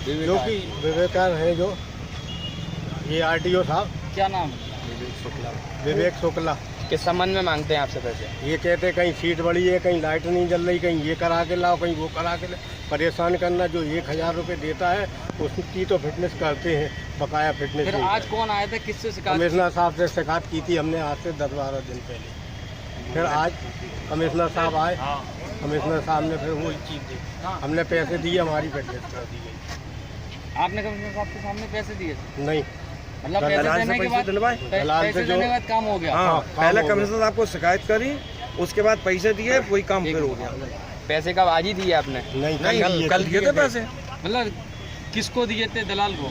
जो कि विवेकानंद है, जो ये आरटीओ साहब, क्या नाम? विवेक शुक्ला। किस संबंध में मांगते हैं आपसे पैसे? ये कहते हैं कहीं सीट बड़ी है, कहीं लाइट नहीं जल रही, कहीं ये करा के लाओ, कहीं वो करा के लाओ, परेशान करना। जो 1000 रुपये देता है उसकी तो फिटनेस करते हैं, बकाया फिटनेस। फिर आज कौन आए थे, किससे शिकायत? कमिश्नर साहब से शिकायत की थी हमने आज से 10-12 दिन पहले। फिर आज कमिश्नर साहब आए, कमिश्नर साहब ने फिर वही चीज़ दी, हमने पैसे दिए, हमारी फिटनेस कर दी गई। आपने कमिश्नर साहब के सामने पैसे दिए थे? नहीं, मतलब पैसे देने के बाद पैसे देने के बाद काम हो गया? हाँ, पहले कमिश्नर साहब को शिकायत करी, उसके बाद पैसे दिए, वही काम फिर हो गया। पैसे कब आज ही दिए आपने? नहीं, कल दिए थे पैसे। मतलब किसको दिए थे? दलाल को?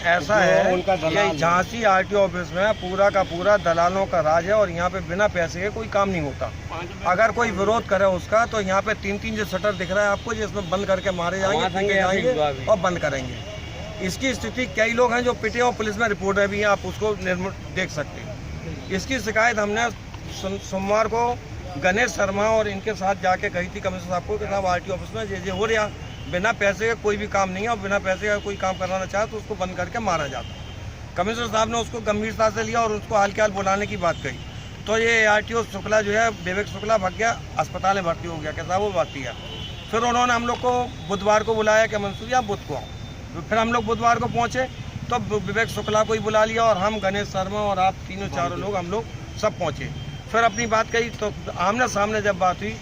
ऐसा है, ये झांसी आरटीओ ऑफिस में पूरा का पूरा दलालों का राज है और यहाँ पे बिना पैसे के कोई काम नहीं होता। अगर कोई विरोध करे उसका तो यहाँ पे 3-3 जो शटर दिख रहा है आपको, जिसमें बंद करके मारे जाएंगे और बंद करेंगे। इसकी स्थिति कई लोग हैं जो पिटे और पुलिस में रिपोर्ट है भी, आप उसको देख सकते हैं। इसकी शिकायत हमने सोमवार को गणेश शर्मा और इनके साथ जाके कही थी कमिश्नर साहब को कि साहब आरटीओ ऑफिस में ये हो रहा, बिना पैसे का कोई भी काम नहीं है और बिना पैसे का कोई काम कराना चाहे तो उसको बंद करके मारा जाता। कमिश्नर साहब ने उसको गंभीरता से लिया और उसको हाल के हाल बुलाने की बात कही। तो ये आरटीओ शुक्ला जो है, विवेक शुक्ला, भाग गया, अस्पताल में भर्ती हो गया। कैसा वो बात है। फिर उन्होंने हम लोग को बुधवार को बुलाया कि मंसूर आप बुध को आओ। फिर हम लोग बुधवार को पहुँचे तो विवेक शुक्ला को ही बुला लिया और हम गणेश शर्मा और आप तीनों चारों लोग हम लोग सब पहुँचे। फिर अपनी बात कही तो आमने सामने जब बात हुई,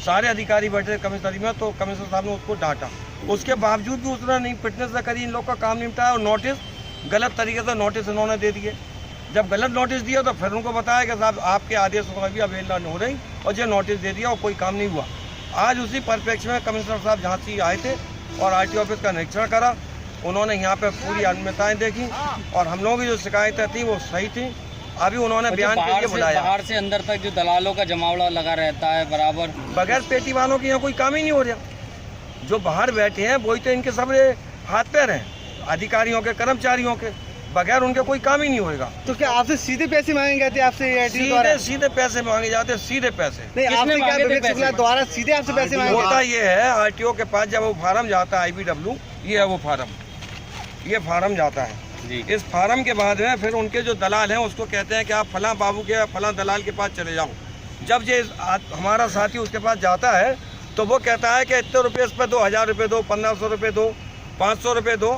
सारे अधिकारी बैठे कमिश्नरी में, तो कमिश्नर साहब ने उसको डांटा। उसके बावजूद भी उसने नहीं फिटनेस से करी, इन लोग का काम नहीं निपटाया और नोटिस गलत तरीके से नोटिस इन्होंने दे दिए। जब गलत नोटिस दिया तो फिर उनको बताया कि साहब आपके आदेशों का भी अवहेलना हो रही और ये नोटिस दे दिया और कोई काम नहीं हुआ। आज उसी परिप्रेक्ष्य में कमिश्नर साहब झांसी आए थे और आरटीओ ऑफिस का निरीक्षण करा। उन्होंने यहाँ पे पूरी अनियमितताएं देखी और हम लोगों की जो शिकायतें थी वो सही थी। अभी उन्होंने बयान के लिए बुलाया। बाहर से अंदर तक जो दलालों का जमावड़ा लगा रहता है बराबर, बगैर पेटी वालों के यहाँ कोई काम ही नहीं हो रहा। जो बाहर बैठे हैं वही तो इनके सब हाथ पैर हैं, अधिकारियों के, कर्मचारियों के, बगैर उनके कोई काम ही नहीं होगा। तो क्या आपसे सीधे पैसे मांगे जाते? आपसे सीधे पैसे मांगे जाते, सीधे पैसे नहीं, आपसे क्या विवेक शुक्ला द्वारा सीधे आपसे पैसे मांगे? होता ये है, आरटीओ के पास जब वो फार्म जाता है, IBW, ये है वो फार्म, ये फार्म जाता है। इस फार्म के बाद में फिर उनके जो दलाल हैं उसको कहते हैं कि आप फलां बाबू के, फलां दलाल के पास चले जाओ। जब ये हमारा साथी उसके पास जाता है तो वो कहता है कि इतने रुपये इस पर दो, 1000 रुपये दो, 1500 रुपये दो, 500 रुपये दो,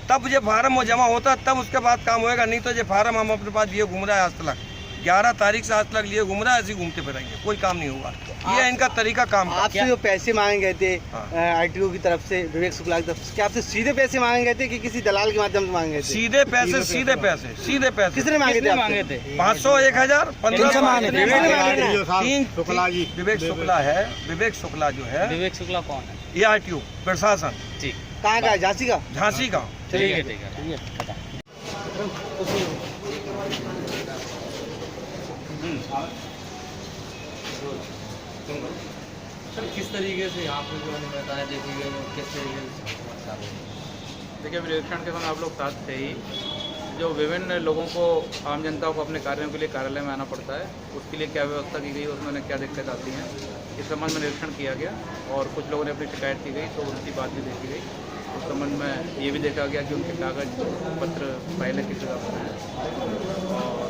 तब ये फार्म वो जमा होता है, तब उसके बाद काम होएगा। नहीं तो ये फार्म हम अपने पास लिए घूम रहा है आज तक, 11 तारीख से आज तक लिए घूम रहा है, ऐसे घूमते फिरेंगे, कोई काम नहीं होगा। ये इनका तरीका काम का। आपसे जो पैसे मांगे गए थे आरटीओ की तरफ से, विवेक शुक्ला की तरफ से, क्या आपसे सीधे पैसे मांगे गए थे कि किसी दलाल के माध्यम से मांगे गए थे? सीधे पैसे, सीधे पैसे, सीधे पैसे। किसने मांगे थे? 500, 1000, 1500। विवेक शुक्ला है, विवेक शुक्ला जो है। विवेक शुक्ला कौन है? ये आरटीओ प्रशासन। ठीक, कहाँ का? झांसी का? झांसी का। ठीक है। सर, किस तरीके से यहाँ पे जो अनियमितताएं देखी गई और किस तरीके से? देखिए, निरीक्षण के समय आप लोग साथ थे ही। जो विभिन्न लोगों को, आम जनता को अपने कार्यों के लिए कार्यालय में आना पड़ता है, उसके लिए क्या व्यवस्था की गई, उसमें क्या दिक्कत आती हैं, इस संबंध में निरीक्षण किया गया और कुछ लोगों ने अपनी शिकायत की गई तो उनकी बात भी देखी गई। उस संबंध में ये भी देखा गया कि उनके कागज पत्र पहले किस जगह पर हैं और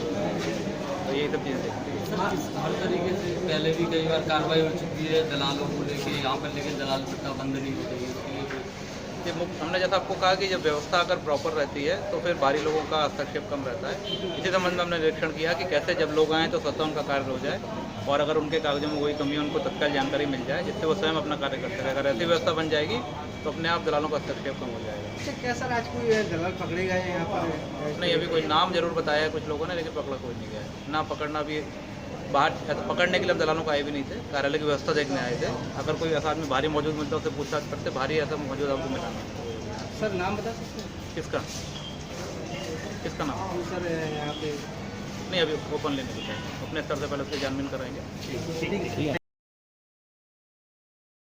तो यही सब चीज़ें देखी गई। हर तरीके से पहले भी कई बार कार्रवाई हो चुकी है दलालों को लेके यहाँ पर, लेकिन दलाल पट्टा बंद नहीं हो रही है। इसके लिए हमने जैसा आपको कहा कि जब व्यवस्था अगर प्रॉपर रहती है तो फिर बाहरी लोगों का हस्तक्षेप कम रहता है। इसी संबंध में हमने निरीक्षण किया कि कैसे जब लोग आएँ तो स्वतः उनका कार्य हो जाए और अगर उनके कागजों में कोई कमी है उनको तत्काल जानकारी मिल जाए, जिससे वो स्वयं अपना कार्य कर सके। अगर ऐसी व्यवस्था बन जाएगी तो अपने आप दलालों का हस्तक्षेप कम हो जाएगा। क्या सर आज कोई दलाल पकड़े गए यहाँ पर? नहीं, अभी कोई नाम जरूर बताया है कुछ लोगों ने, लेकिन पकड़ा कोई नहीं गया है। ना पकड़ना भी, बाहर पकड़ने के लिए दलालों को आए भी नहीं थे, कार्यालय की व्यवस्था देखने आए थे। अगर कोई ऐसा आदमी भारी मौजूद मिलता है उससे पूछताछ करते, भारी ऐसा मौजूद आपको मिला। सर नाम बता सकते हैं? किसका नाम? सर यहाँ पे नहीं, अभी ओपन लेने के लिए अपने स्तर से पहले उसकी जानबीन कराएंगे। ठीक है।